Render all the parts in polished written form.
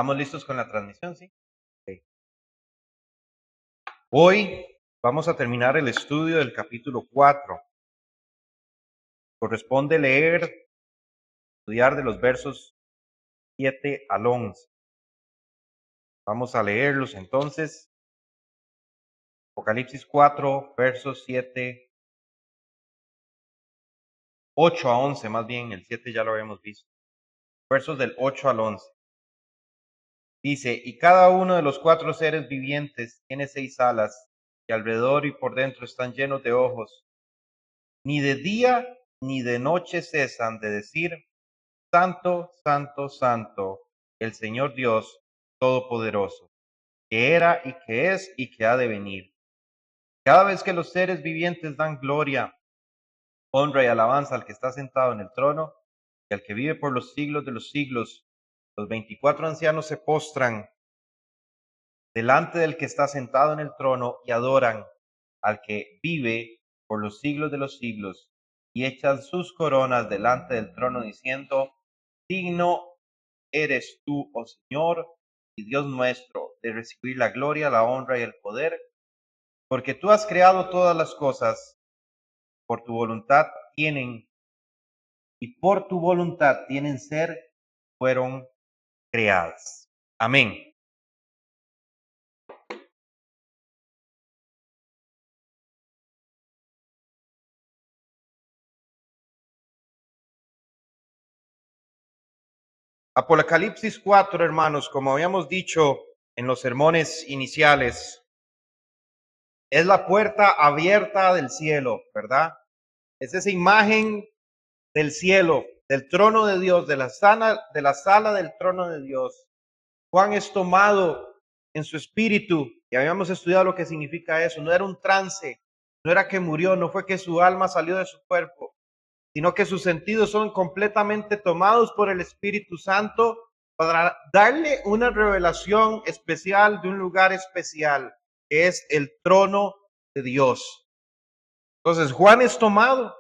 ¿Estamos listos con la transmisión? Sí. Ok. Hoy vamos a terminar el estudio del capítulo 4. Corresponde estudiar de los versos 7 al 11. Vamos a leerlos entonces. Apocalipsis 4, versos 8 a 11, más bien, el 7 ya lo habíamos visto. Versos del 8 al 11. Dice, y cada uno de los 4 seres vivientes tiene 6 alas, y alrededor y por dentro están llenos de ojos. Ni de día ni de noche cesan de decir, Santo, Santo, Santo, el Señor Dios Todopoderoso, que era y que es y que ha de venir. Cada vez que los seres vivientes dan gloria, honra y alabanza al que está sentado en el trono y al que vive por los siglos de los siglos, los 24 ancianos se postran delante del que está sentado en el trono y adoran al que vive por los siglos de los siglos, y echan sus coronas delante del trono diciendo, digno eres tú, oh Señor, y Dios nuestro, de recibir la gloria, la honra y el poder, porque tú has creado todas las cosas, por tu voluntad tienen, y por tu voluntad tienen ser, fueron creadas. Amén. Apocalipsis 4, hermanos, como habíamos dicho en los sermones iniciales, es la puerta abierta del cielo, ¿verdad? Es esa imagen del cielo, del trono de Dios, de la sala del trono de Dios. Juan es tomado en su espíritu, y habíamos estudiado lo que significa eso. No era un trance, no era que murió, no fue que su alma salió de su cuerpo, sino que sus sentidos son completamente tomados por el Espíritu Santo para darle una revelación especial de un lugar especial, que es el trono de Dios. Entonces Juan es tomado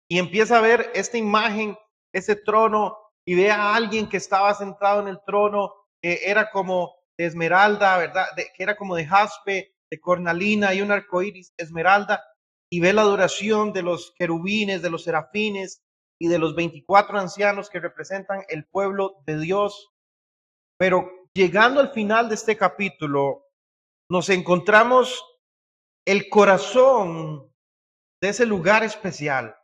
y empieza a ver esta imagen, ese trono, y ve a alguien que estaba sentado en el trono, que era como de esmeralda, ¿verdad? Que era como de jaspe, de cornalina y un arcoíris esmeralda, y ve la adoración de los querubines, de los serafines y de los 24 ancianos que representan el pueblo de Dios. Pero llegando al final de este capítulo, nos encontramos el corazón de ese lugar especial.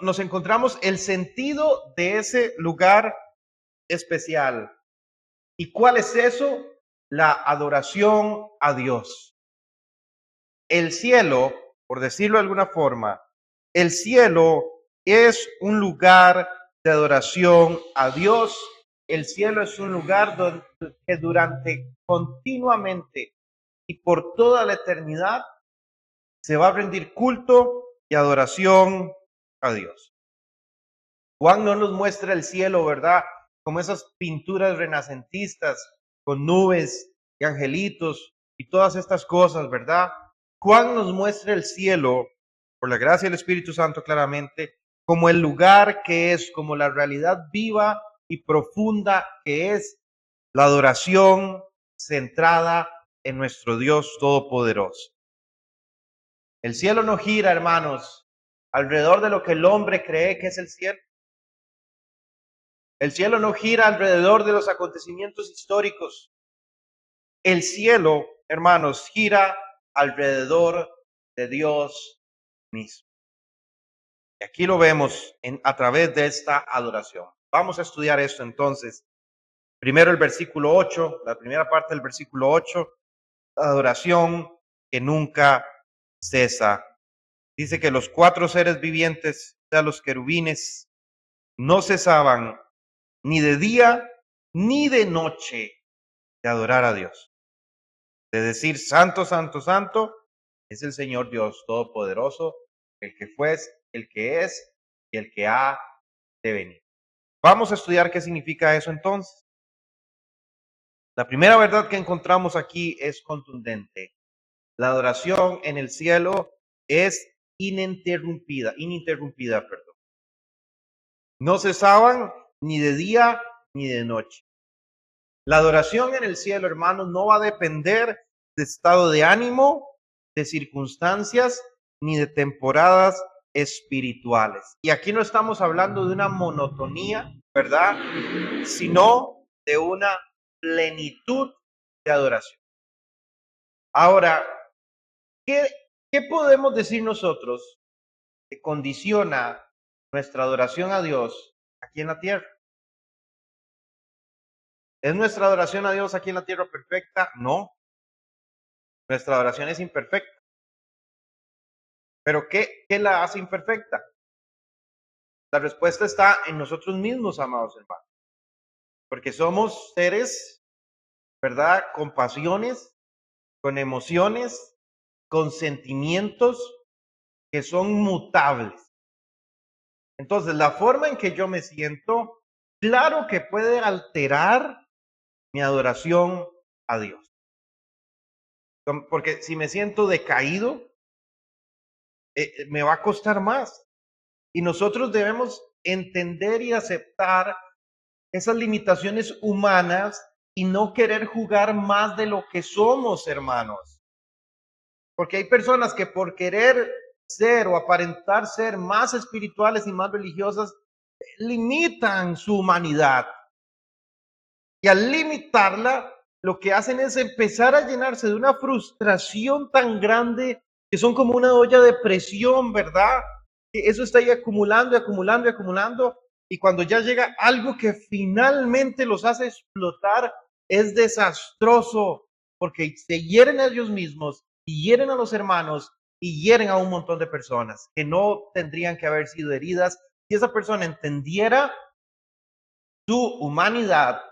Nos encontramos el sentido de ese lugar especial. ¿Y cuál es eso? La adoración a Dios. El cielo, por decirlo de alguna forma, el cielo es un lugar de adoración a Dios. El cielo es un lugar donde que durante continuamente y por toda la eternidad se va a rendir culto y adoración a Dios. Juan no nos muestra el cielo, ¿verdad? Como esas pinturas renacentistas con nubes y angelitos y todas estas cosas, ¿verdad? Juan nos muestra el cielo, por la gracia del Espíritu Santo claramente, como el lugar que es, como la realidad viva y profunda que es la adoración centrada en nuestro Dios Todopoderoso. El cielo no gira, hermanos, alrededor de lo que el hombre cree que es el cielo. El cielo no gira alrededor de los acontecimientos históricos. El cielo, hermanos, gira alrededor de Dios mismo. Y aquí lo vemos a través de esta adoración. Vamos a estudiar esto entonces. Primero el versículo 8, la primera parte del versículo 8, la adoración que nunca cesa. Dice que los 4 seres vivientes, o sea, los querubines, no cesaban ni de día ni de noche de adorar a Dios. De decir, Santo, Santo, Santo, es el Señor Dios Todopoderoso, el que fue, el que es y el que ha de venir. Vamos a estudiar qué significa eso entonces. La primera verdad que encontramos aquí es contundente. La adoración en el cielo es ininterrumpida, perdón. No cesaban ni de día ni de noche. La adoración en el cielo, hermanos, no va a depender de estado de ánimo, de circunstancias, ni de temporadas espirituales. Y aquí no estamos hablando de una monotonía, ¿verdad? Sino de una plenitud de adoración. Ahora, ¿qué, qué podemos decir nosotros que condiciona nuestra adoración a Dios aquí en la tierra? ¿Es nuestra adoración a Dios aquí en la tierra perfecta? No. Nuestra adoración es imperfecta. ¿Pero qué la hace imperfecta? La respuesta está en nosotros mismos, amados hermanos. Porque somos seres, ¿verdad? Con pasiones, con emociones, con sentimientos que son mutables. Entonces, la forma en que yo me siento, claro que puede alterar mi adoración a Dios. Porque si me siento decaído, me va a costar más. Y nosotros debemos entender y aceptar esas limitaciones humanas y no querer jugar más de lo que somos, hermanos. Porque hay personas que por querer ser o aparentar ser más espirituales y más religiosas, limitan su humanidad. Y al limitarla, lo que hacen es empezar a llenarse de una frustración tan grande que son como una olla de presión, ¿verdad? Que eso está ahí acumulando y acumulando y acumulando. Y cuando ya llega algo que finalmente los hace explotar, es desastroso porque se hieren a ellos mismos y hieren a los hermanos y hieren a un montón de personas que no tendrían que haber sido heridas si esa persona entendiera su humanidad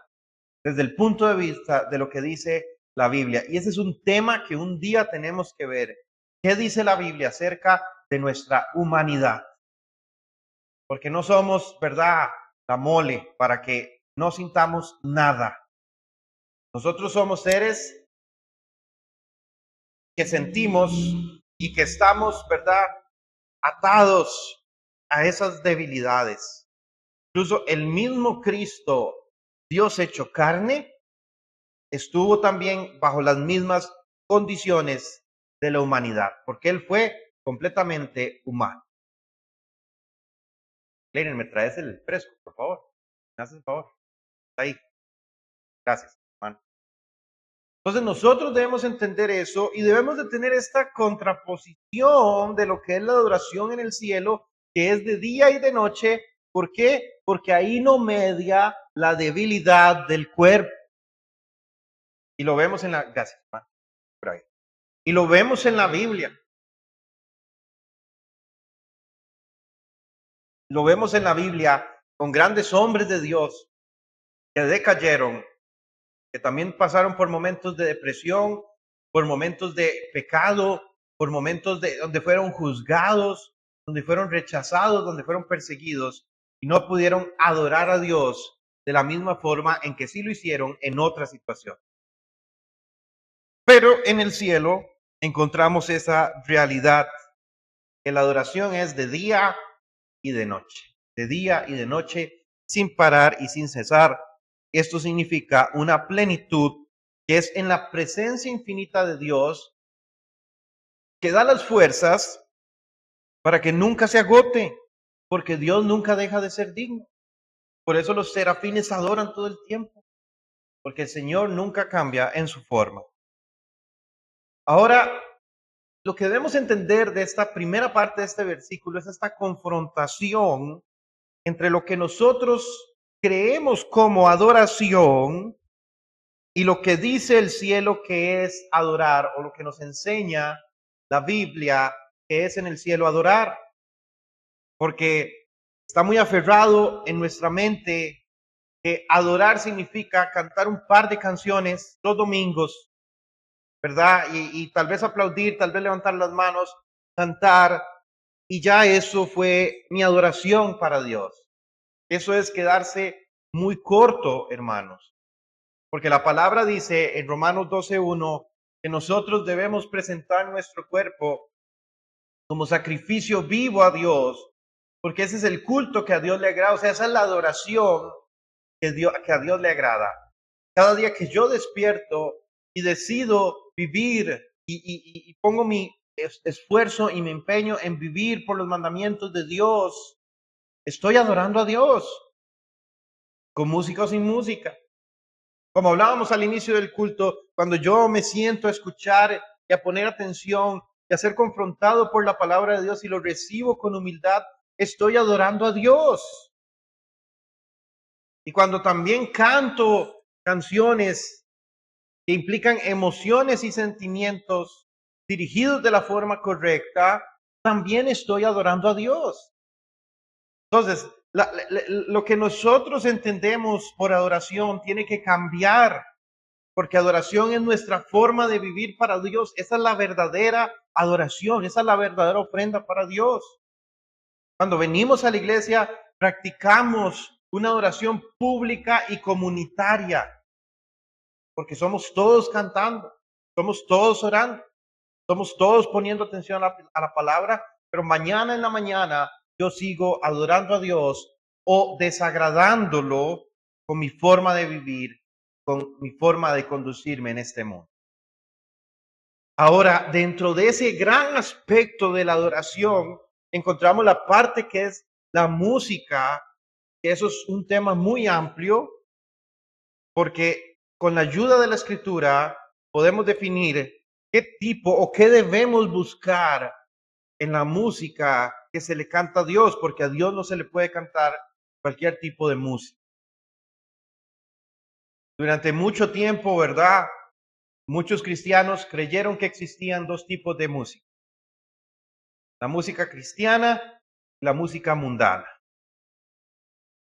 desde el punto de vista de lo que dice la Biblia. Y ese es un tema que un día tenemos que ver. ¿Qué dice la Biblia acerca de nuestra humanidad? Porque no somos, ¿verdad?, la mole para que no sintamos nada. Nosotros somos seres que sentimos y que estamos, ¿verdad?, atados a esas debilidades. Incluso el mismo Cristo, Dios hecho carne, estuvo también bajo las mismas condiciones de la humanidad, porque Él fue completamente humano. Lenin, ¿me traes el fresco, por favor? ¿Me haces el favor? Está ahí. Gracias, hermano. Entonces nosotros debemos entender eso y debemos de tener esta contraposición de lo que es la adoración en el cielo, que es de día y de noche. ¿Por qué? Porque ahí no media la debilidad del cuerpo. Y lo vemos en la... Gracias, hermano. Por ahí. Y lo vemos en la Biblia. Lo vemos en la Biblia con grandes hombres de Dios que decayeron, que también pasaron por momentos de depresión, por momentos de pecado, por momentos de donde fueron juzgados, donde fueron rechazados, donde fueron perseguidos y no pudieron adorar a Dios de la misma forma en que sí lo hicieron en otra situación. Pero en el cielo encontramos esa realidad, que la adoración es de día y de noche, de día y de noche, sin parar y sin cesar. Esto significa una plenitud que es en la presencia infinita de Dios, que da las fuerzas para que nunca se agote, porque Dios nunca deja de ser digno. Por eso los serafines adoran todo el tiempo, porque el Señor nunca cambia en su forma. Ahora, lo que debemos entender de esta primera parte de este versículo es esta confrontación entre lo que nosotros creemos como adoración y lo que dice el cielo que es adorar, o lo que nos enseña la Biblia que es en el cielo adorar. Porque está muy aferrado en nuestra mente que adorar significa cantar un par de canciones los domingos, ¿verdad? Y tal vez aplaudir, tal vez levantar las manos, cantar, y ya eso fue mi adoración para Dios. Eso es quedarse muy corto, hermanos. Porque la palabra dice en Romanos 12:1 que nosotros debemos presentar nuestro cuerpo como sacrificio vivo a Dios, porque ese es el culto que a Dios le agrada, o sea, esa es la adoración que a Dios le agrada. cada día que yo despierto y decido vivir y pongo mi esfuerzo y mi empeño en vivir por los mandamientos de Dios, estoy adorando a Dios, con música o sin música. Como hablábamos al inicio del culto, cuando yo me siento a escuchar y a poner atención y a ser confrontado por la palabra de Dios y lo recibo con humildad, estoy adorando a Dios. Y cuando también canto canciones que implican emociones y sentimientos dirigidos de la forma correcta, también estoy adorando a Dios. Entonces, lo que nosotros entendemos por adoración tiene que cambiar, porque adoración es nuestra forma de vivir para Dios. Esa es la verdadera adoración, esa es la verdadera ofrenda para Dios. Cuando venimos a la iglesia, practicamos una adoración pública y comunitaria, porque somos todos cantando, somos todos orando, somos todos poniendo atención a la palabra, pero mañana en la mañana yo sigo adorando a Dios o desagradándolo con mi forma de vivir, con mi forma de conducirme en este mundo. Ahora, dentro de ese gran aspecto de la adoración, encontramos la parte que es la música, que eso es un tema muy amplio, porque con la ayuda de la escritura podemos definir qué tipo o qué debemos buscar en la música que se le canta a Dios, porque a Dios no se le puede cantar cualquier tipo de música. Durante mucho tiempo, ¿verdad? Muchos cristianos creyeron que existían dos tipos de música: la música cristiana y la música mundana.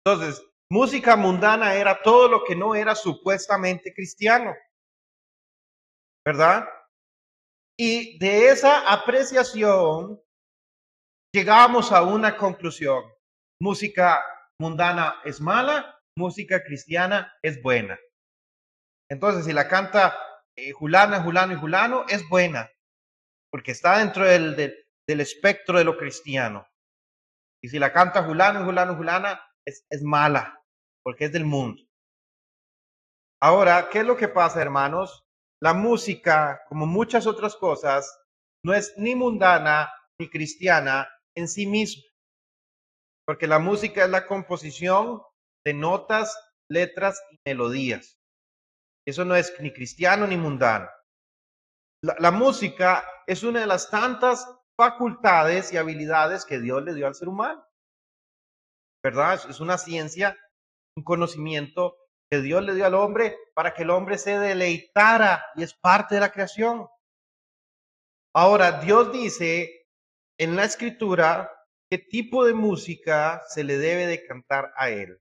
Entonces, música mundana era todo lo que no era supuestamente cristiano, ¿verdad? Y de esa apreciación llegamos a una conclusión: música mundana es mala, música cristiana es buena. Entonces, si la canta Julana, Julano y Julano, es buena, porque está dentro del espectro de lo cristiano. Y si la canta Julano, Julano, Julana, es mala, porque es del mundo. Ahora, ¿qué es lo que pasa, hermanos? La música, como muchas otras cosas, no es ni mundana ni cristiana en sí misma, porque la música es la composición de notas, letras y melodías. Eso no es ni cristiano ni mundano. La música es una de las tantas facultades y habilidades que Dios le dio al ser humano, ¿verdad? Es una ciencia, un conocimiento que Dios le dio al hombre para que el hombre se deleitara, y es parte de la creación. Ahora, Dios dice en la escritura qué tipo de música se le debe de cantar a él.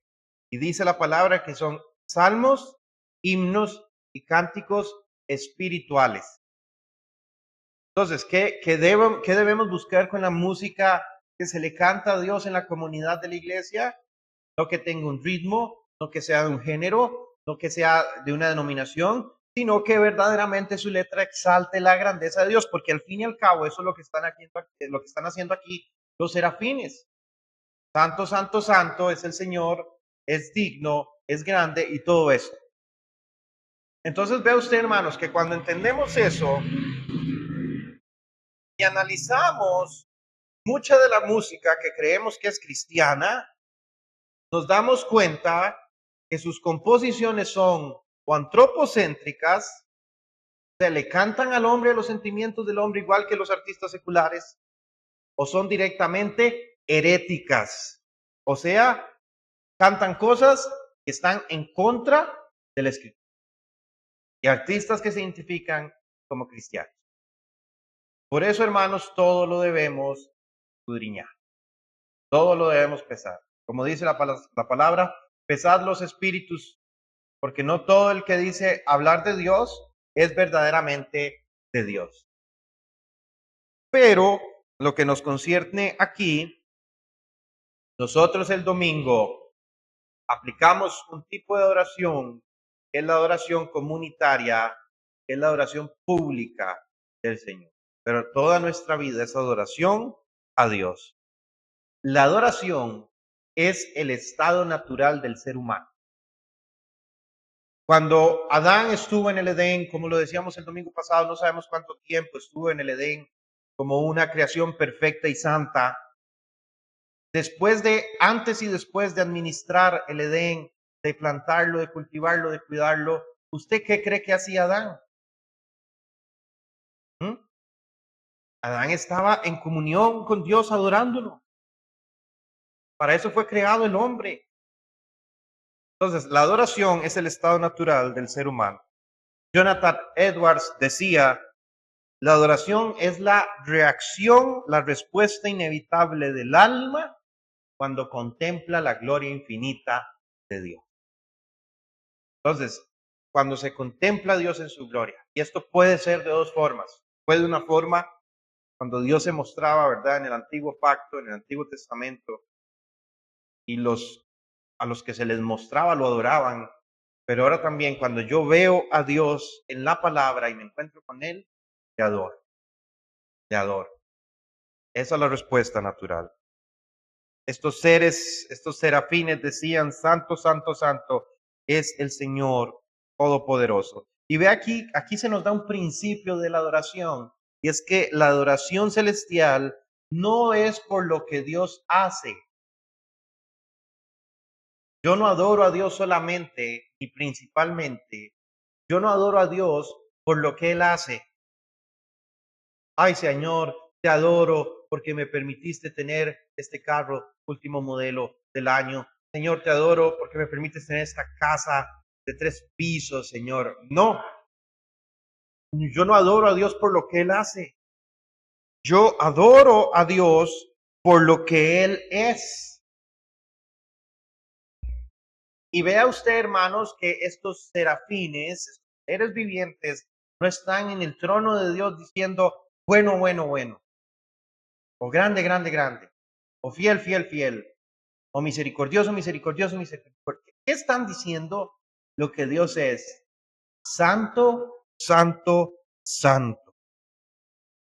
Y dice la palabra que son salmos, himnos y cánticos espirituales. Entonces, ¿qué debemos buscar con la música que se le canta a Dios en la comunidad de la iglesia? No que tenga un ritmo, no que sea de un género, no que sea de una denominación, sino que verdaderamente su letra exalte la grandeza de Dios, porque al fin y al cabo eso es lo que están haciendo aquí los serafines. Santo, santo, santo es el Señor, es digno, es grande y todo eso. Entonces vea usted, hermanos, que cuando entendemos eso y analizamos mucha de la música que creemos que es cristiana, nos damos cuenta que sus composiciones son o antropocéntricas, se le cantan al hombre los sentimientos del hombre igual que los artistas seculares, o son directamente heréticas, o sea, cantan cosas que están en contra de la escritura, y artistas que se identifican como cristianos. Por eso, hermanos, todo lo debemos escudriñar, todo lo debemos pesar. Como dice la palabra, pesad los espíritus, porque no todo el que dice hablar de Dios es verdaderamente de Dios. Pero lo que nos concierne aquí, nosotros el domingo aplicamos un tipo de adoración, que es la adoración comunitaria, que es la adoración pública del Señor. Pero toda nuestra vida es adoración a Dios. La adoración es el estado natural del ser humano. Cuando Adán estuvo en el Edén, como lo decíamos el domingo pasado, no sabemos cuánto tiempo estuvo en el Edén como una creación perfecta y santa. Antes y después de administrar el Edén, de plantarlo, de cultivarlo, de cuidarlo, ¿usted qué cree que hacía Adán? ¿Mm? Adán estaba en comunión con Dios adorándolo. Para eso fue creado el hombre. Entonces, la adoración es el estado natural del ser humano. Jonathan Edwards decía, la adoración es la reacción, la respuesta inevitable del alma cuando contempla la gloria infinita de Dios. Entonces, cuando se contempla a Dios en su gloria, y esto puede ser de dos formas. Puede una forma cuando Dios se mostraba, ¿verdad? En el antiguo pacto, en el Antiguo Testamento, y a los que se les mostraba lo adoraban. Pero ahora también cuando yo veo a Dios en la palabra y me encuentro con Él, te adoro, te adoro. Esa es la respuesta natural. Estos seres, estos serafines decían, Santo, Santo, Santo es el Señor Todopoderoso. Y ve aquí se nos da un principio de la adoración, y es que la adoración celestial no es por lo que Dios hace. Yo no adoro a Dios solamente y principalmente, yo no adoro a Dios por lo que Él hace. Ay, Señor, te adoro porque me permitiste tener este carro último modelo del año. Señor, te adoro porque me permites tener esta casa de 3 pisos, Señor. No, yo no adoro a Dios por lo que Él hace. Yo adoro a Dios por lo que Él es. Y vea usted, hermanos, que estos serafines, seres vivientes, no están en el trono de Dios diciendo, bueno, bueno, bueno, o grande, grande, grande, o fiel, fiel, fiel, o misericordioso, misericordioso, misericordioso. ¿Qué están diciendo? Lo que Dios es. Santo, santo, santo.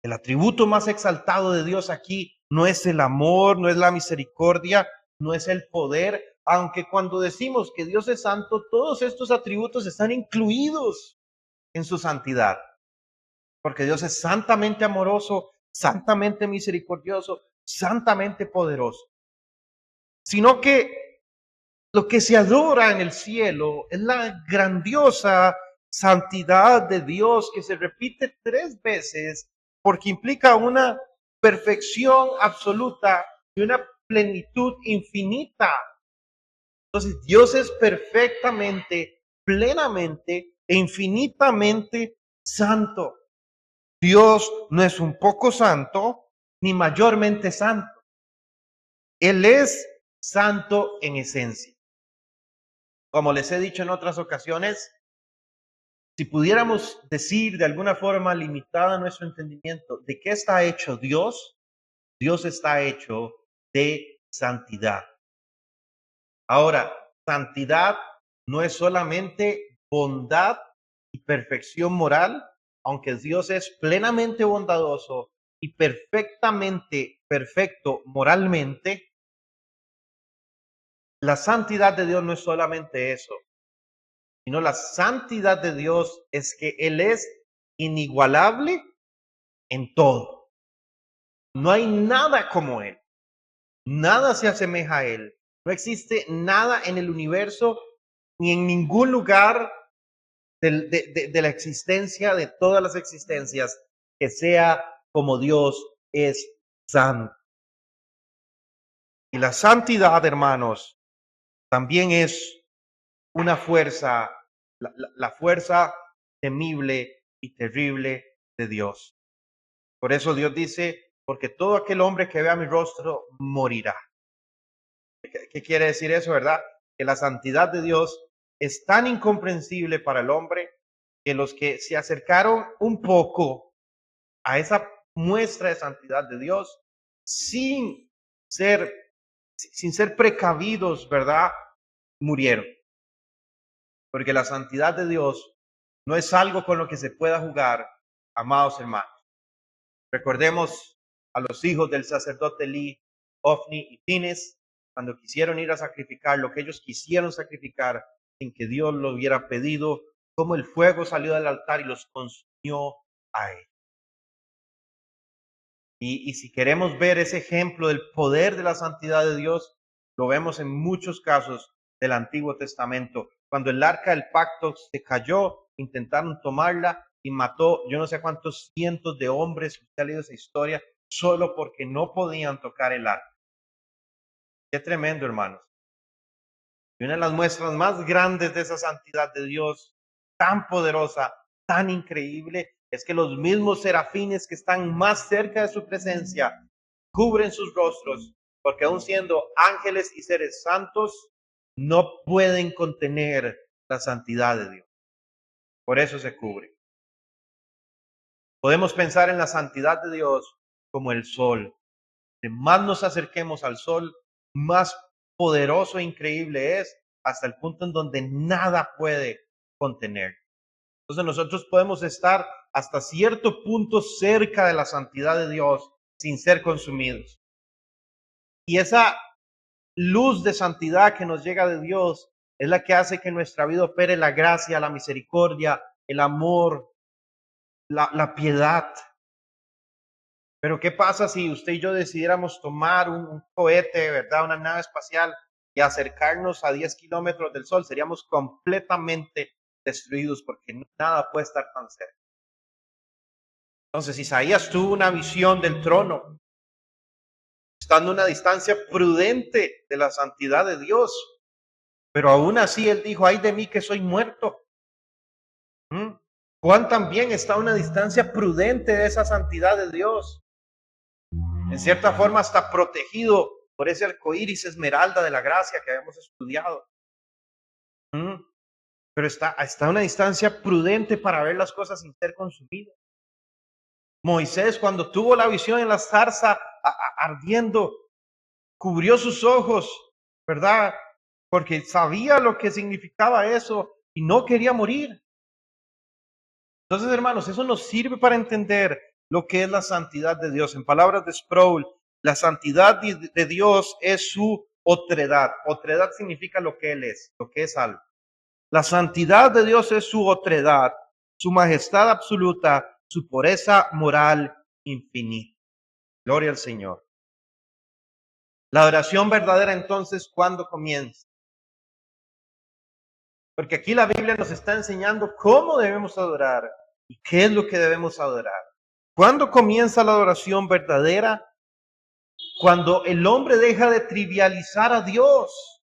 El atributo más exaltado de Dios aquí no es el amor, no es la misericordia, no es el poder, aunque cuando decimos que Dios es santo, todos estos atributos están incluidos en su santidad. Porque Dios es santamente amoroso, santamente misericordioso, santamente poderoso. Sino que lo que se adora en el cielo es la grandiosa santidad de Dios que se repite 3 veces porque implica una perfección absoluta y una plenitud infinita. Entonces Dios es perfectamente, plenamente e infinitamente santo. Dios no es un poco santo ni mayormente santo. Él es santo en esencia. Como les he dicho en otras ocasiones, si pudiéramos decir de alguna forma limitada nuestro entendimiento de qué está hecho Dios, Dios está hecho de santidad. Ahora, santidad no es solamente bondad y perfección moral, aunque Dios es plenamente bondadoso y perfectamente perfecto moralmente. La santidad de Dios no es solamente eso, sino la santidad de Dios es que Él es inigualable en todo. No hay nada como Él. Nada se asemeja a Él. No existe nada en el universo ni en ningún lugar de la existencia, de todas las existencias, que sea como Dios es santo. Y la santidad, hermanos, también es una fuerza, la fuerza temible y terrible de Dios. Por eso Dios dice, porque todo aquel hombre que vea mi rostro morirá. ¿Qué quiere decir eso, verdad? Que la santidad de Dios es tan incomprensible para el hombre que los que se acercaron un poco a esa muestra de santidad de Dios sin ser, sin ser precavidos, ¿verdad? Murieron. Porque la santidad de Dios no es algo con lo que se pueda jugar, amados hermanos. Recordemos a los hijos del sacerdote Elí, Ofni y Fines, cuando quisieron ir a sacrificar lo que ellos quisieron sacrificar, sin que Dios lo hubiera pedido, cómo el fuego salió del altar y los consumió a él. Y si queremos ver ese ejemplo del poder de la santidad de Dios, lo vemos en muchos casos del Antiguo Testamento. Cuando el arca del pacto se cayó, intentaron tomarla y mató yo no sé cuántos cientos de hombres. Usted ha leído esa historia, solo porque no podían tocar el arca. Qué tremendo, hermanos. Y una de las muestras más grandes de esa santidad de Dios, tan poderosa, tan increíble, es que los mismos serafines que están más cerca de su presencia cubren sus rostros, porque aun siendo ángeles y seres santos, no pueden contener la santidad de Dios. Por eso se cubre. Podemos pensar en la santidad de Dios como el sol. De más nos acerquemos al sol, más poderoso e increíble es, hasta el punto en donde nada puede contener. Entonces nosotros podemos estar hasta cierto punto cerca de la santidad de Dios sin ser consumidos. Y esa luz de santidad que nos llega de Dios es la que hace que en nuestra vida opere la gracia, la misericordia, el amor, la piedad. Pero ¿qué pasa si usted y yo decidiéramos tomar un cohete, ¿verdad? Una nave espacial y acercarnos a 10 kilómetros del sol? Seríamos completamente destruidos porque nada puede estar tan cerca. Entonces Isaías tuvo una visión del trono, estando a una distancia prudente de la santidad de Dios. Pero aún así él dijo, ay de mí que soy muerto. Juan también está a una distancia prudente de esa santidad de Dios. En cierta forma está protegido por ese arcoíris esmeralda de la gracia que habíamos estudiado. Pero está a una distancia prudente para ver las cosas sin ser consumido. Moisés, cuando tuvo la visión en la zarza ardiendo, cubrió sus ojos, ¿verdad? Porque sabía lo que significaba eso y no quería morir. Entonces, hermanos, eso nos sirve para entender lo que es la santidad de Dios. En palabras de Sproul, la santidad de Dios es su otredad. Otredad significa lo que Él es, lo que es algo. La santidad de Dios es su otredad, su majestad absoluta, su pureza moral infinita. Gloria al Señor. La adoración verdadera entonces, ¿cuándo comienza? Porque aquí la Biblia nos está enseñando cómo debemos adorar y qué es lo que debemos adorar. ¿Cuándo comienza la adoración verdadera? Cuando el hombre deja de trivializar a Dios.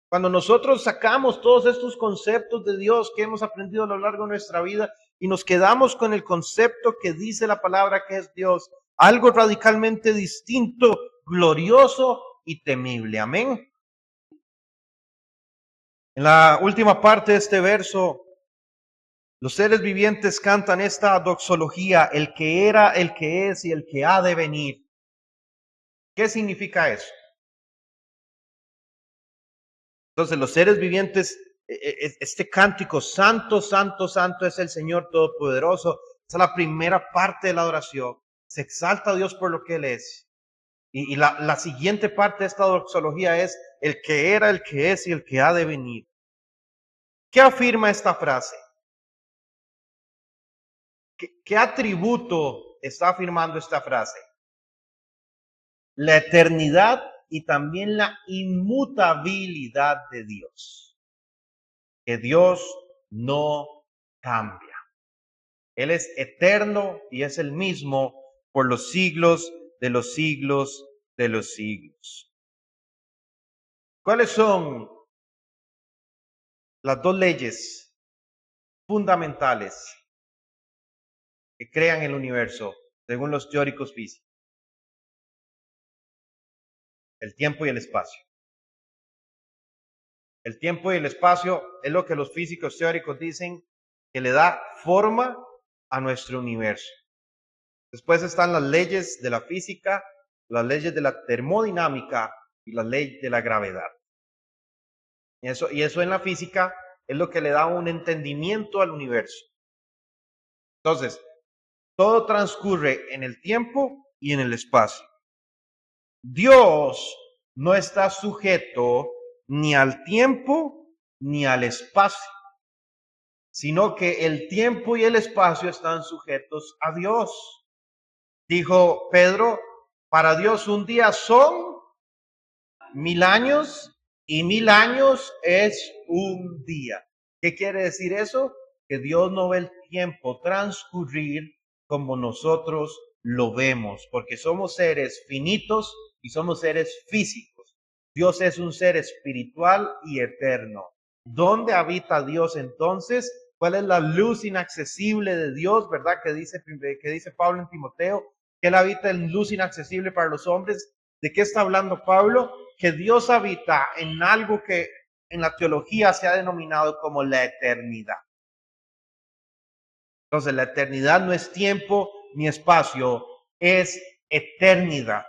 Cuando nosotros sacamos todos estos conceptos de Dios que hemos aprendido a lo largo de nuestra vida y nos quedamos con el concepto que dice la palabra que es Dios, algo radicalmente distinto, glorioso y temible. Amén. En la última parte de este verso, los seres vivientes cantan esta doxología, el que era, el que es y el que ha de venir. ¿Qué significa eso? Entonces los seres vivientes, este cántico, santo, santo, santo es el Señor Todopoderoso. Esa es la primera parte de la adoración. Se exalta a Dios por lo que Él es. Y la siguiente parte de esta doxología es el que era, el que es y el que ha de venir. ¿Qué afirma esta frase? ¿Qué atributo está afirmando esta frase? La eternidad y también la inmutabilidad de Dios. Que Dios no cambia. Él es eterno y es el mismo por los siglos de los siglos de los siglos. ¿Cuáles son las dos leyes fundamentales que crean el universo según los teóricos físicos? El tiempo y el espacio. El tiempo y el espacio es lo que los físicos teóricos dicen que le da forma a nuestro universo. Después están las leyes de la física, las leyes de la termodinámica y la ley de la gravedad. Y eso en la física es lo que le da un entendimiento al universo. Entonces, todo transcurre en el tiempo y en el espacio. Dios no está sujeto ni al tiempo ni al espacio, sino que el tiempo y el espacio están sujetos a Dios. Dijo Pedro, para Dios un día son 1000 años y 1000 años es un día. ¿Qué quiere decir eso? Que Dios no ve el tiempo transcurrir como nosotros lo vemos, porque somos seres finitos y somos seres físicos. Dios es un ser espiritual y eterno. ¿Dónde habita Dios entonces? ¿Cuál es la luz inaccesible de Dios, verdad? Que dice Pablo en Timoteo, que Él habita en luz inaccesible para los hombres. ¿De qué está hablando Pablo? Que Dios habita en algo que en la teología se ha denominado como la eternidad. Entonces, la eternidad no es tiempo ni espacio, es eternidad.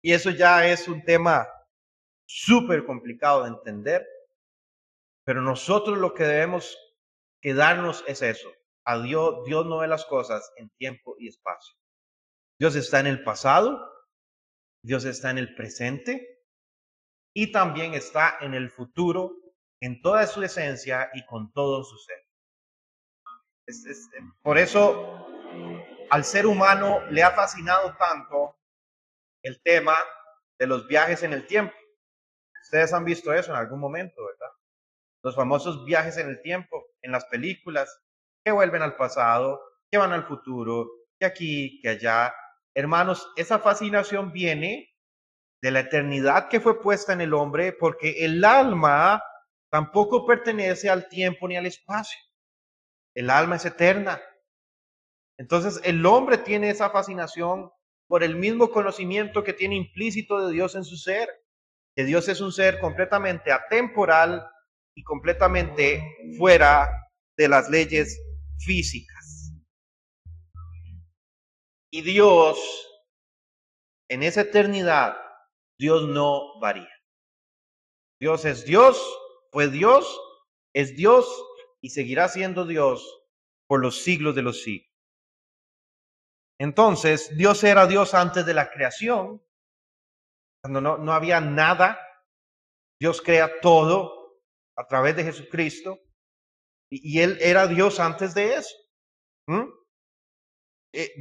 Y eso ya es un tema súper complicado de entender, pero nosotros lo que debemos quedarnos es eso. A Dios no ve las cosas en tiempo y espacio. Dios está en el pasado, Dios está en el presente y también está en el futuro, en toda su esencia y con todo su ser. Por eso, al ser humano le ha fascinado tanto el tema de los viajes en el tiempo. Ustedes han visto eso en algún momento, ¿verdad? Los famosos viajes en el tiempo, en las películas, que vuelven al pasado, que van al futuro, que aquí, que allá. Hermanos, esa fascinación viene de la eternidad que fue puesta en el hombre, porque el alma tampoco pertenece al tiempo ni al espacio. El alma es eterna. Entonces el hombre tiene esa fascinación por el mismo conocimiento que tiene implícito de Dios en su ser, que Dios es un ser completamente atemporal y completamente fuera de las leyes físicas. Y Dios, en esa eternidad, Dios no varía. Dios es Dios, fue Dios, es Dios y seguirá siendo Dios por los siglos de los siglos. Entonces, Dios era Dios antes de la creación, cuando no había nada. Dios crea todo a través de Jesucristo y Él era Dios antes de eso.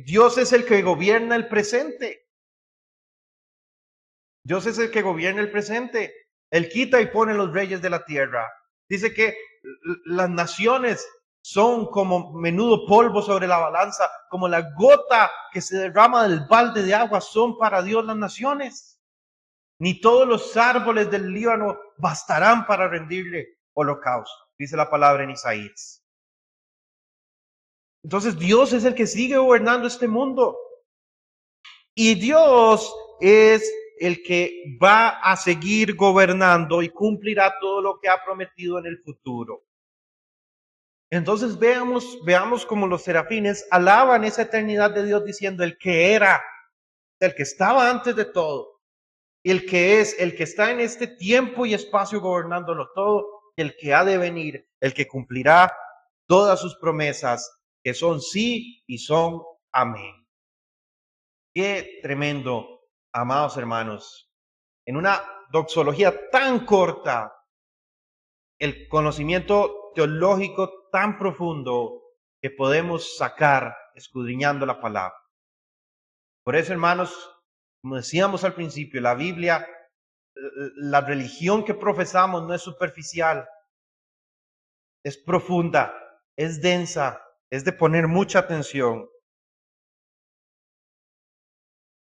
Dios es el que gobierna el presente. Dios es el que gobierna el presente. Él quita y pone los reyes de la tierra. Dice que las naciones son como menudo polvo sobre la balanza, como la gota que se derrama del balde de agua, son para Dios las naciones. Ni todos los árboles del Líbano bastarán para rendirle holocausto, dice la palabra en Isaías. Entonces Dios es el que sigue gobernando este mundo. Y Dios es el que va a seguir gobernando y cumplirá todo lo que ha prometido en el futuro. Entonces veamos como los serafines alaban esa eternidad de Dios diciendo el que era, el que estaba antes de todo, el que es, el que está en este tiempo y espacio gobernándolo todo, el que ha de venir, el que cumplirá todas sus promesas, que son sí y son amén. Qué tremendo, amados hermanos. En una doxología tan corta, el conocimiento teológico tan profundo que podemos sacar escudriñando la palabra. Por eso, hermanos, como decíamos al principio, la Biblia, la religión que profesamos no es superficial, es profunda, es densa, es de poner mucha atención.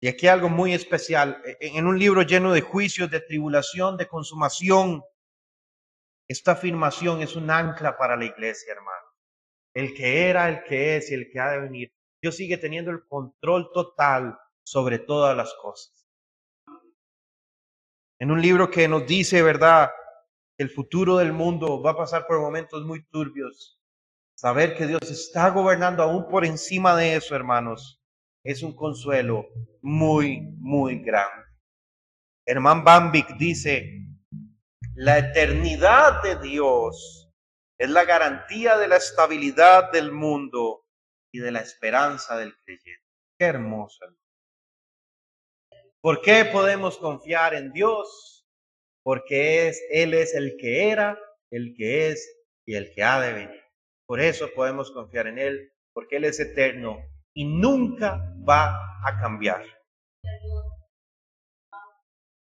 Y aquí algo muy especial, en un libro lleno de juicios, de tribulación, de consumación, esta afirmación es un ancla para la iglesia, hermano. El que era, el que es y el que ha de venir. Dios sigue teniendo el control total sobre todas las cosas. En un libro que nos dice, ¿verdad?, el futuro del mundo va a pasar por momentos muy turbios. Saber que Dios está gobernando aún por encima de eso, hermanos, es un consuelo muy, muy grande. Herman Bambik dice, la eternidad de Dios es la garantía de la estabilidad del mundo y de la esperanza del creyente. Qué hermoso. ¿Por qué podemos confiar en Dios? porque Él es el que era, el que es y el que ha de venir. Por eso podemos confiar en Él, porque Él es eterno y nunca va a cambiar.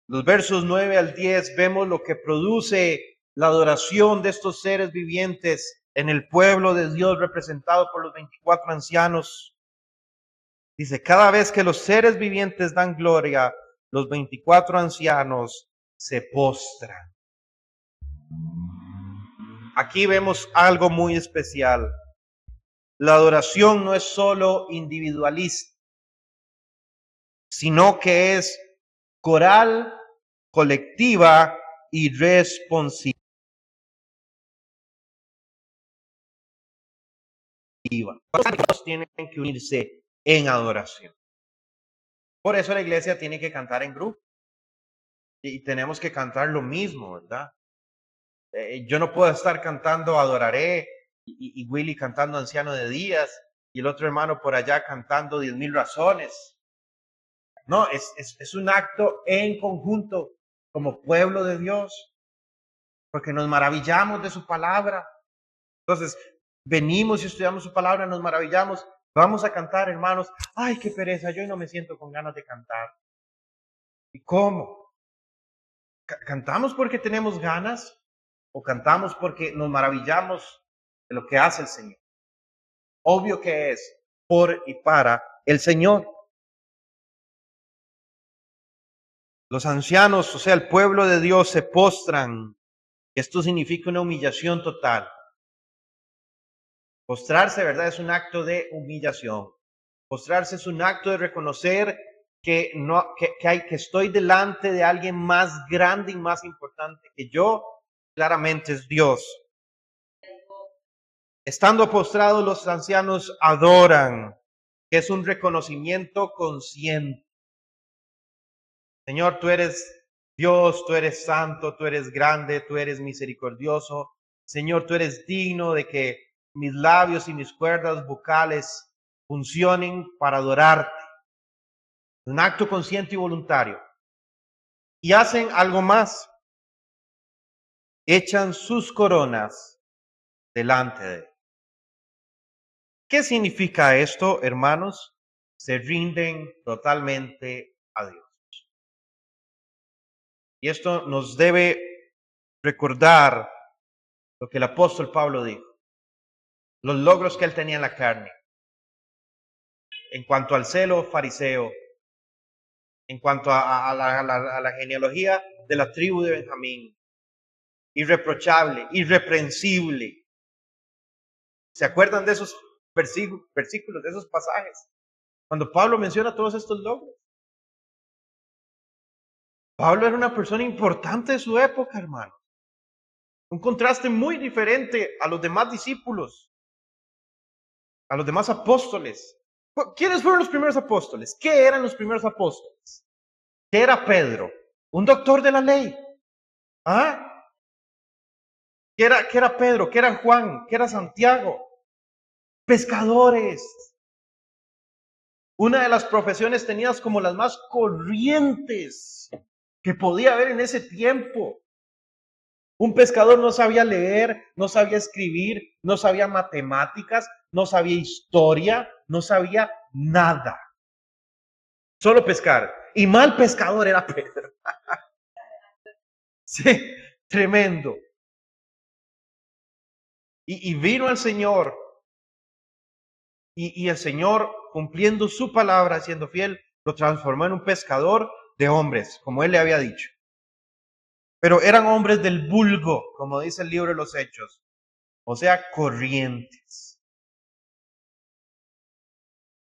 Los versos 9 al 10 vemos lo que produce la adoración de estos seres vivientes en el pueblo de Dios representado por los 24 ancianos. Dice, cada vez que los seres vivientes dan gloria, los 24 ancianos se postran. Aquí vemos algo muy especial. La adoración no es solo individualista, sino que es coral, colectiva y responsiva. Todos tienen que unirse en adoración. Por eso la iglesia tiene que cantar en grupo. Y tenemos que cantar lo mismo, ¿verdad? Yo no puedo estar cantando Adoraré y Willy cantando Anciano de Días y el otro hermano por allá cantando 10,000 razones. No, es un acto en conjunto como pueblo de Dios, porque nos maravillamos de su palabra. Entonces, venimos y estudiamos su palabra, nos maravillamos. Vamos a cantar, hermanos. Ay, qué pereza, yo hoy no me siento con ganas de cantar. ¿Y cómo? ¿Cantamos porque tenemos ganas o cantamos porque nos maravillamos de lo que hace el Señor? Obvio que es por y para el Señor. Los ancianos, o sea, el pueblo de Dios se postran. Esto significa una humillación total. Postrarse, ¿verdad? Es un acto de humillación. Postrarse es un acto de reconocer que estoy delante de alguien más grande y más importante que yo. Claramente es Dios. Estando postrados, los ancianos adoran, que es un reconocimiento consciente. Señor, tú eres Dios, tú eres santo, tú eres grande, tú eres misericordioso. Señor, tú eres digno de que mis labios y mis cuerdas vocales funcionen para adorarte. Un acto consciente y voluntario. Y hacen algo más. Echan sus coronas delante de él. ¿Qué significa esto, hermanos? Se rinden totalmente a Dios. Y esto nos debe recordar lo que el apóstol Pablo dijo, los logros que él tenía en la carne, en cuanto al celo fariseo, en cuanto a la genealogía de la tribu de Benjamín, irreprochable, irreprensible. ¿Se acuerdan de esos versículos, de esos pasajes? Cuando Pablo menciona todos estos logros. Pablo era una persona importante de su época, hermano. Un contraste muy diferente a los demás discípulos, a los demás apóstoles. ¿Quiénes fueron los primeros apóstoles? ¿Qué eran los primeros apóstoles? ¿Qué era Pedro? Un doctor de la ley. ¿Ah? ¿Qué era Pedro? ¿Qué era Juan? ¿Qué era Santiago? Pescadores. Una de las profesiones tenidas como las más corrientes que podía haber en ese tiempo. Un pescador no sabía leer, no sabía escribir, no sabía matemáticas, no sabía historia, no sabía nada. Solo pescar. Y mal pescador era Pedro. Sí, tremendo. Y vino el Señor. Y el Señor, cumpliendo su palabra, siendo fiel, lo transformó en un pescador de hombres, como él le había dicho. Pero eran hombres del vulgo, como dice el libro de los Hechos. O sea, corrientes.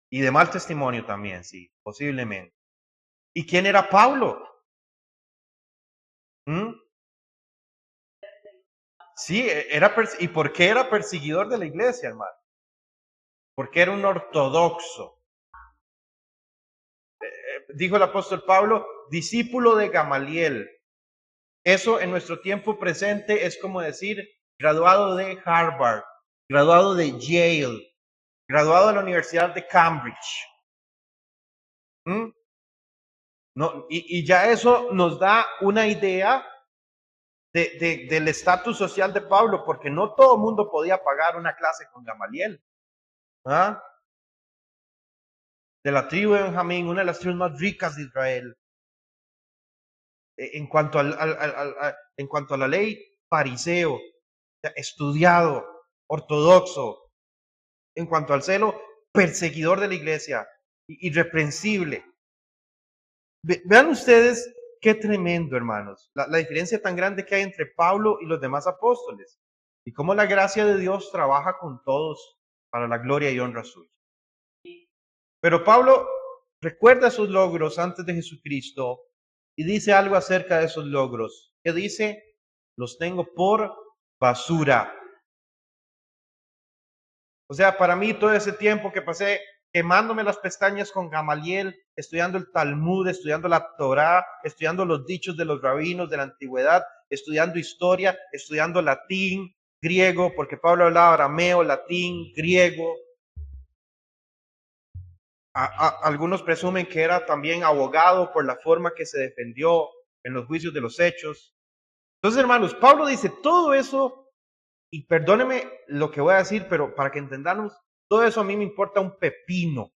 Y de mal testimonio también, sí, posiblemente. ¿Y quién era Pablo? Sí, ¿y por qué era perseguidor de la iglesia, hermano? Porque era un ortodoxo. Dijo el apóstol Pablo, discípulo de Gamaliel. Eso en nuestro tiempo presente es como decir graduado de Harvard, graduado de Yale, graduado de la Universidad de Cambridge. No, y ya eso nos da una idea del estatus social de Pablo, porque no todo el mundo podía pagar una clase con Gamaliel. ¿Ah? De la tribu de Benjamín, una de las tribus más ricas de Israel. En cuanto, en cuanto a la ley, fariseo, estudiado, ortodoxo. En cuanto al celo, perseguidor de la iglesia, irreprensible. Vean ustedes qué tremendo, hermanos, la diferencia tan grande que hay entre Pablo y los demás apóstoles, y cómo la gracia de Dios trabaja con todos para la gloria y honra suya. Pero Pablo recuerda sus logros antes de Jesucristo y dice algo acerca de esos logros. ¿Qué dice? Los tengo por basura. O sea, para mí todo ese tiempo que pasé quemándome las pestañas con Gamaliel, estudiando el Talmud, estudiando la Torá, estudiando los dichos de los rabinos de la antigüedad, estudiando historia, estudiando latín, griego, porque Pablo hablaba arameo, latín, griego. Algunos presumen que era también abogado por la forma que se defendió en los juicios de los hechos. Entonces, hermanos, Pablo dice todo eso, y perdóneme lo que voy a decir, pero para que entendamos, todo eso a mí me importa un pepino,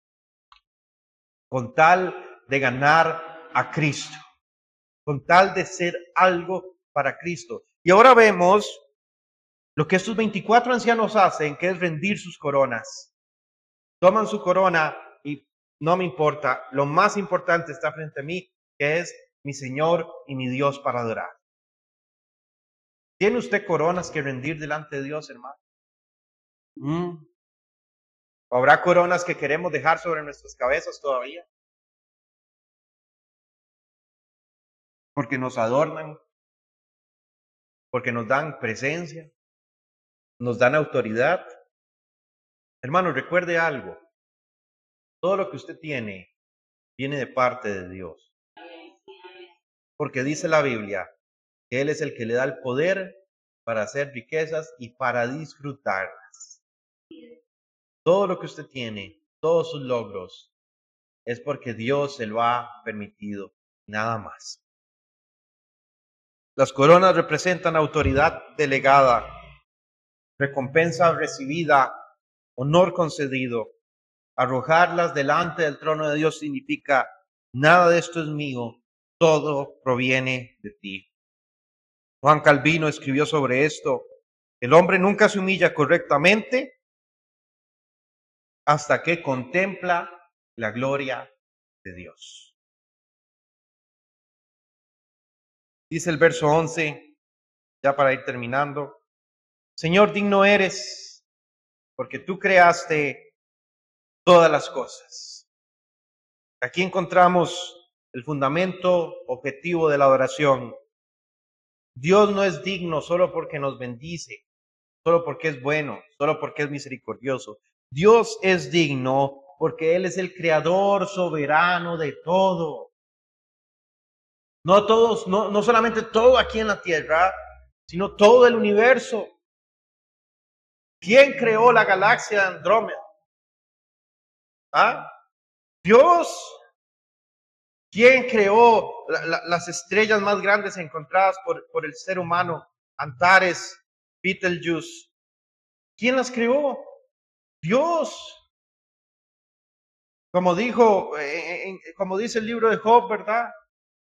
con tal de ganar a Cristo, con tal de ser algo para Cristo. Y ahora vemos lo que estos 24 ancianos hacen, que es rendir sus coronas. Toman su corona y no me importa, lo más importante está frente a mí, que es mi Señor y mi Dios para adorar. ¿Tiene usted coronas que rendir delante de Dios, hermano? ¿Habrá coronas que queremos dejar sobre nuestras cabezas todavía? Porque nos adornan, porque nos dan presencia, nos dan autoridad. Hermano, recuerde algo. Todo lo que usted tiene viene de parte de Dios. Porque dice la Biblia que Él es el que le da el poder para hacer riquezas y para disfrutarlas. Todo lo que usted tiene, todos sus logros, es porque Dios se lo ha permitido, nada más. Las coronas representan autoridad delegada, recompensa recibida, honor concedido. Arrojarlas delante del trono de Dios significa, nada de esto es mío, todo proviene de ti. Juan Calvino escribió sobre esto: el hombre nunca se humilla correctamente hasta que contempla la gloria de Dios. Dice el verso 11, ya para ir terminando: Señor, digno eres, porque tú creaste todas las cosas. Aquí encontramos el fundamento objetivo de la adoración. Dios no es digno solo porque nos bendice, solo porque es bueno, solo porque es misericordioso. Dios es digno porque Él es el creador soberano de todo. No todos, no solamente todo aquí en la tierra, sino todo el universo. ¿Quién creó la galaxia de Andrómeda? ¿Ah? Dios. ¿Quién creó las estrellas más grandes encontradas por el ser humano? Antares, Betelgeuse. ¿Quién las creó? Dios. Como dijo, como dice el libro de Job, ¿verdad?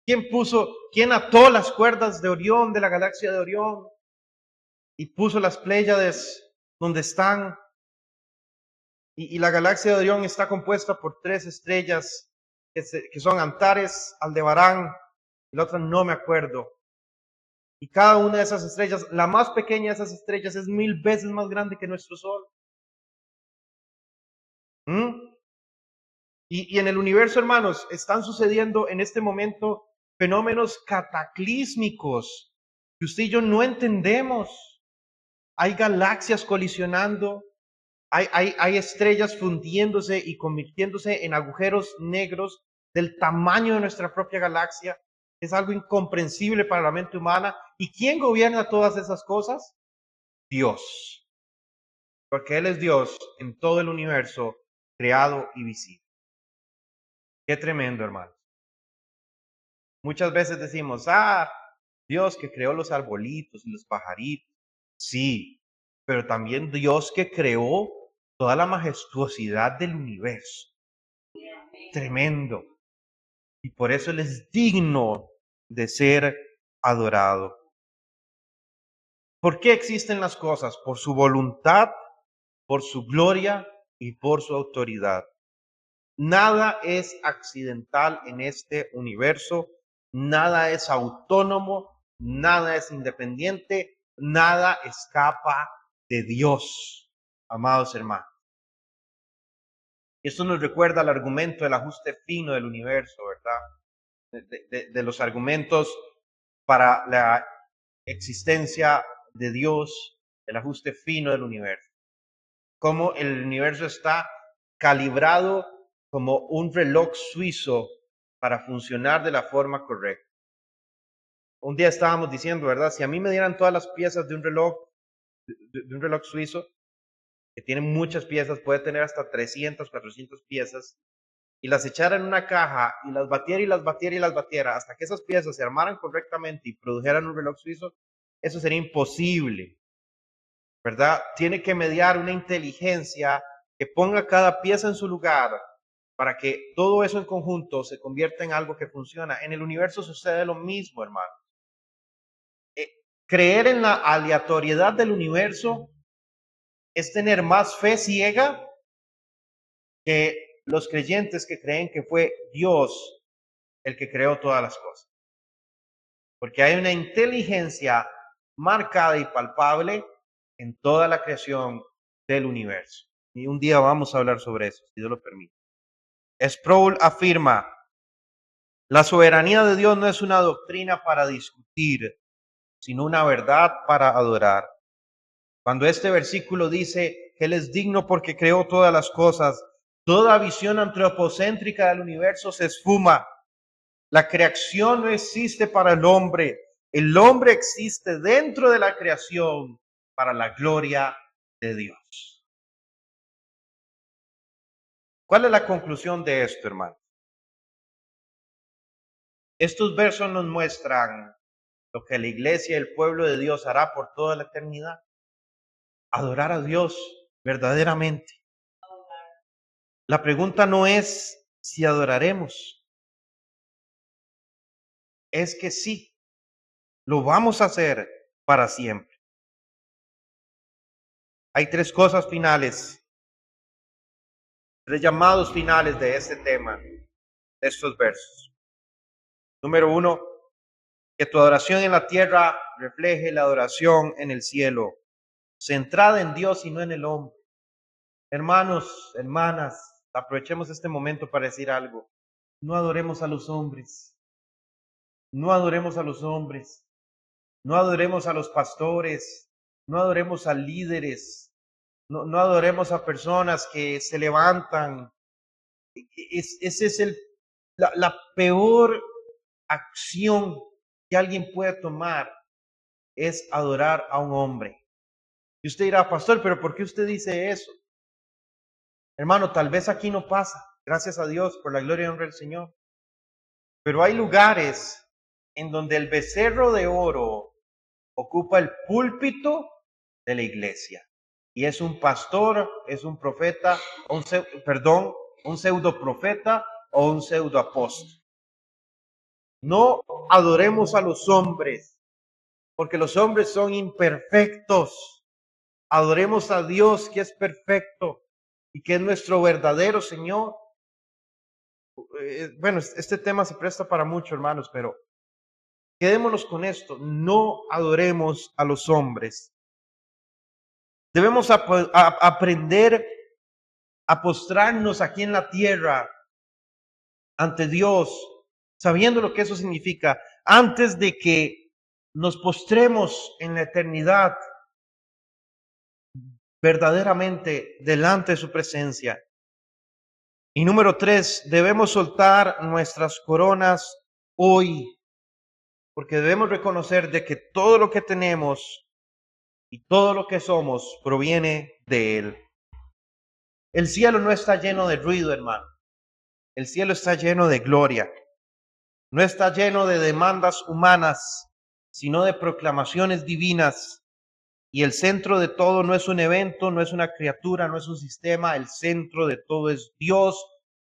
¿Quién ató las cuerdas de Orión, de la galaxia de Orión? Y puso las Pléyades donde están. Y la galaxia de Orión está compuesta por 3 estrellas que son Antares, Aldebarán, y la otra no me acuerdo. Y cada una de esas estrellas, la más pequeña de esas estrellas, es 1000 veces más grande que nuestro Sol. Y en el universo, hermanos, están sucediendo en este momento fenómenos cataclísmicos que usted y yo no entendemos. Hay galaxias colisionando, hay estrellas fundiéndose y convirtiéndose en agujeros negros del tamaño de nuestra propia galaxia. Es algo incomprensible para la mente humana. ¿Y quién gobierna todas esas cosas? Dios. Porque Él es Dios en todo el universo creado y visible. Qué tremendo, hermanos. Muchas veces decimos, Dios que creó los arbolitos y los pajaritos, sí, pero también Dios que creó toda la majestuosidad del universo. Tremendo. Y por eso Él es digno de ser adorado. ¿Por qué existen las cosas? Por su voluntad, por su gloria y por su autoridad. Nada es accidental en este universo, nada es autónomo, nada es independiente, nada escapa de Dios, amados hermanos. Esto nos recuerda al argumento del ajuste fino del universo, ¿verdad? De los argumentos para la existencia de Dios, el ajuste fino del universo. Cómo el universo está calibrado como un reloj suizo para funcionar de la forma correcta. Un día estábamos diciendo, ¿verdad? Si a mí me dieran todas las piezas de un reloj suizo, que tiene muchas piezas, puede tener hasta 300, 400 piezas, y las echara en una caja y las batiera y las batiera y las batiera hasta que esas piezas se armaran correctamente y produjeran un reloj suizo, eso sería imposible, ¿verdad? Tiene que mediar una inteligencia que ponga cada pieza en su lugar para que todo eso en conjunto se convierta en algo que funciona. En el universo sucede lo mismo, hermano. Creer en la aleatoriedad del universo es tener más fe ciega que los creyentes que creen que fue Dios el que creó todas las cosas. Porque hay una inteligencia marcada y palpable en toda la creación del universo. Y un día vamos a hablar sobre eso, si Dios lo permite. Sproul afirma, la soberanía de Dios no es una doctrina para discutir, sino una verdad para adorar. Cuando este versículo dice que Él es digno porque creó todas las cosas, toda visión antropocéntrica del universo se esfuma. La creación no existe para el hombre existe dentro de la creación para la gloria de Dios. ¿Cuál es la conclusión de esto, hermano? Estos versos nos muestran lo que la iglesia y el pueblo de Dios hará por toda la eternidad. Adorar a Dios verdaderamente. La pregunta no es si adoraremos, es que sí, lo vamos a hacer para siempre. Hay tres cosas finales, tres llamados finales de este tema, de estos versos. Número uno, que tu adoración en la tierra refleje la adoración en el cielo, centrada en Dios y no en el hombre. Hermanos, hermanas, aprovechemos este momento para decir algo. No adoremos a los hombres. No adoremos a los hombres. No adoremos a los pastores. No adoremos a líderes. No adoremos a personas que se levantan. Esa es la peor acción que alguien puede tomar, es adorar a un hombre. Y usted dirá, pastor, pero ¿por qué usted dice eso? Hermano, tal vez aquí no pasa, gracias a Dios, por la gloria y honra del Señor. Pero hay lugares en donde el becerro de oro ocupa el púlpito de la iglesia. Y es un pastor, es un profeta, un pseudo profeta o un pseudo apóstol. No adoremos a los hombres, porque los hombres son imperfectos. Adoremos a Dios, que es perfecto y que es nuestro verdadero Señor. Bueno, este tema se presta para mucho, hermanos, pero quedémonos con esto. No adoremos a los hombres. Debemos aprender a postrarnos aquí en la tierra ante Dios, sabiendo lo que eso significa, antes de que nos postremos en la eternidad verdaderamente delante de su presencia. Y número 3, debemos soltar nuestras coronas hoy, porque debemos reconocer de que todo lo que tenemos y todo lo que somos proviene de Él. El cielo no está lleno de ruido, hermano. El cielo está lleno de gloria. No está lleno de demandas humanas. sino de proclamaciones divinas. Y el centro de todo no es un evento, no es una criatura, no es un sistema. El centro de todo es Dios,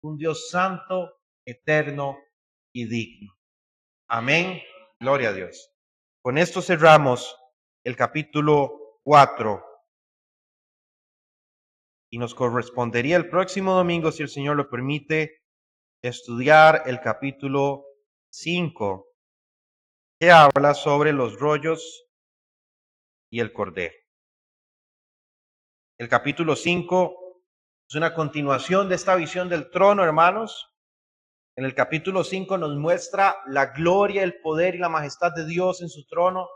un Dios santo, eterno y digno. Amén. Gloria a Dios. Con esto cerramos el capítulo 4 y nos correspondería el próximo domingo, si el Señor lo permite, estudiar el capítulo 5, que habla sobre los rollos y el cordero. El capítulo 5 es una continuación de esta visión del trono, hermanos. En el capítulo 5 nos muestra la gloria, el poder y la majestad de Dios en su trono.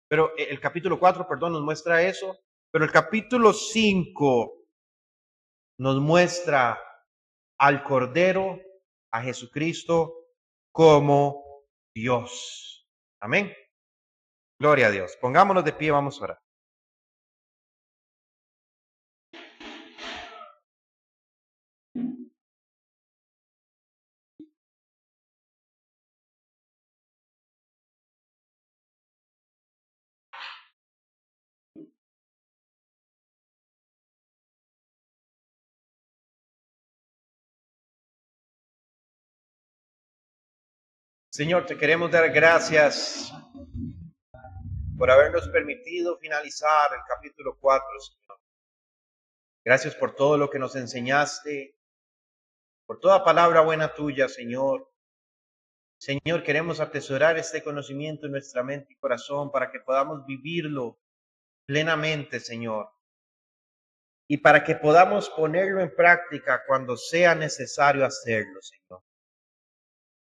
Pero el capítulo 4, perdón, nos muestra eso. Pero el capítulo 5 nos muestra al Cordero, a Jesucristo, como Dios. Amén. Gloria a Dios. Pongámonos de pie, vamos a orar. Señor, te queremos dar gracias por habernos permitido finalizar el capítulo 4, Señor. Gracias por todo lo que nos enseñaste, por toda palabra buena tuya, Señor. Señor, queremos atesorar este conocimiento en nuestra mente y corazón para que podamos vivirlo plenamente, Señor. Y para que podamos ponerlo en práctica cuando sea necesario hacerlo, Señor.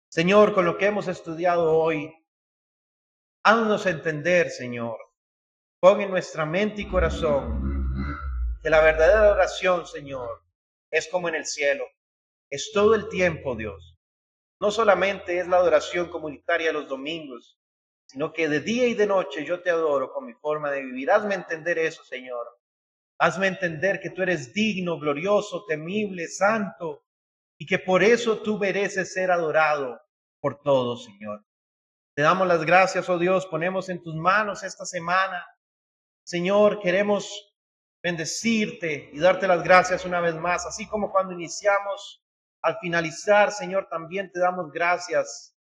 Señor, con lo que hemos estudiado hoy, haznos entender, Señor. Pon en nuestra mente y corazón que la verdadera oración, Señor, es como en el cielo. Es todo el tiempo, Dios. No solamente es la adoración comunitaria los domingos, sino que de día y de noche yo te adoro con mi forma de vivir. Hazme entender eso, Señor. Hazme entender que tú eres digno, glorioso, temible, santo, y que por eso tú mereces ser adorado por todos, Señor. Te damos las gracias, oh Dios, ponemos en tus manos esta semana. Señor, queremos bendecirte y darte las gracias una vez más, así como cuando iniciamos, al finalizar, Señor, también te damos gracias.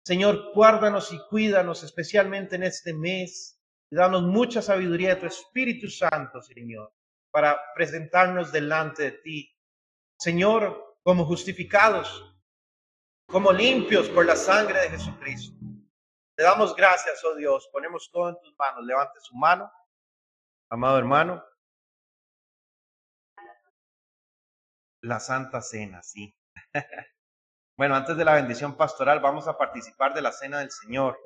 Señor, guárdanos y cuídanos especialmente en este mes. Y danos mucha sabiduría de tu Espíritu Santo, Señor, para presentarnos delante de ti. Señor, como justificados, como limpios por la sangre de Jesucristo. Te damos gracias, oh Dios. Ponemos todo en tus manos. Levante su mano, amado hermano. La Santa Cena, sí. Bueno, antes de la bendición pastoral, vamos a participar de la Cena del Señor.